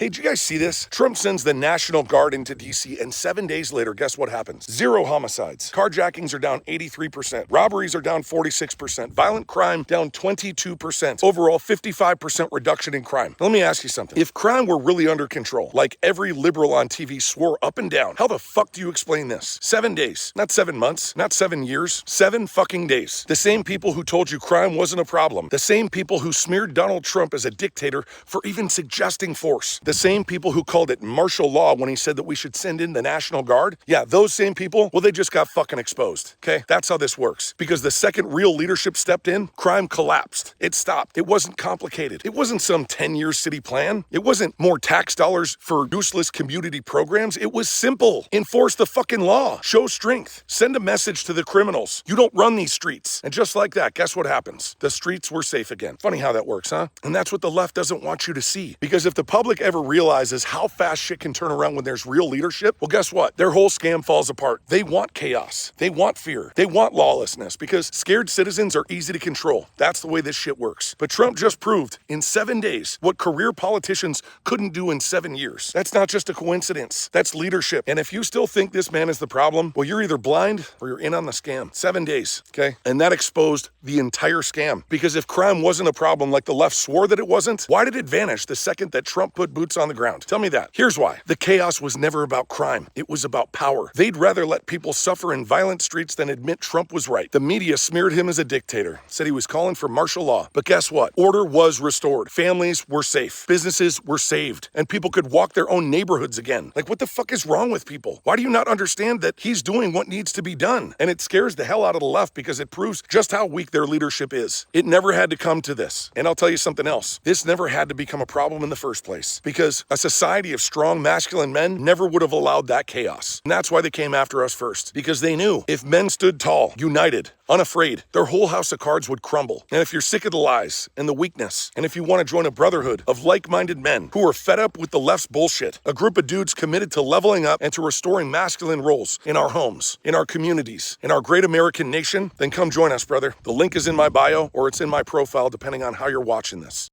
Hey, did you guys see this? Trump sends the National Guard into D.C., and 7 days later, guess what happens? 0 homicides. Carjackings are down 83%. Robberies are down 46%. Violent crime down 22%. Overall, 55% reduction in crime. Now, let me ask you something. If crime were really under control, like every liberal on TV swore up and down, how the fuck do you explain this? 7 days. Not 7 months. Not 7 years. 7 fucking days. The same people who told you crime wasn't a problem. The same people who smeared Donald Trump as a dictator for even suggesting force. The same people who called it martial law when he said that we should send in the National Guard. Yeah, those same people, well, they just got fucking exposed, okay? That's how this works. Because the second real leadership stepped in, crime collapsed. It stopped. It wasn't complicated. It wasn't some 10-year city plan. It wasn't more tax dollars for useless community programs. It was simple. Enforce the fucking law. Show strength. Send a message to the criminals. You don't run these streets. And just like that, guess what happens? The streets were safe again. Funny how that works, huh? And that's what the left doesn't want you to see. Because if the public ever realizes how fast shit can turn around when there's real leadership, well, guess what? Their whole scam falls apart. They want chaos. They want fear. They want lawlessness because scared citizens are easy to control. That's the way this shit works. But Trump just proved in 7 days what career politicians couldn't do in 7 years. That's not just a coincidence. That's leadership. And if you still think this man is the problem, well, you're either blind or you're in on the scam. 7 days, okay? And that exposed the entire scam. Because if crime wasn't a problem like the left swore that it wasn't, why did it vanish the second that Trump put boots on the ground? Tell me that. Here's why. The chaos was never about crime. It was about power. They'd rather let people suffer in violent streets than admit Trump was right. The media smeared him as a dictator, said he was calling for martial law. But guess what? Order was restored. Families were safe. Businesses were saved. And people could walk their own neighborhoods again. Like, what the fuck is wrong with people? Why do you not understand that he's doing what needs to be done? And it scares the hell out of the left because it proves just how weak their leadership is. It never had to come to this. And I'll tell you something else. This never had to become a problem in the first place. Because a society of strong masculine men never would have allowed that chaos. And that's why they came after us first. Because they knew if men stood tall, united, unafraid, their whole house of cards would crumble. And if you're sick of the lies and the weakness, and if you want to join a brotherhood of like-minded men who are fed up with the left's bullshit, a group of dudes committed to leveling up and to restoring masculine roles in our homes, in our communities, in our great American nation, then come join us, brother. The link is in my bio or it's in my profile, depending on how you're watching this.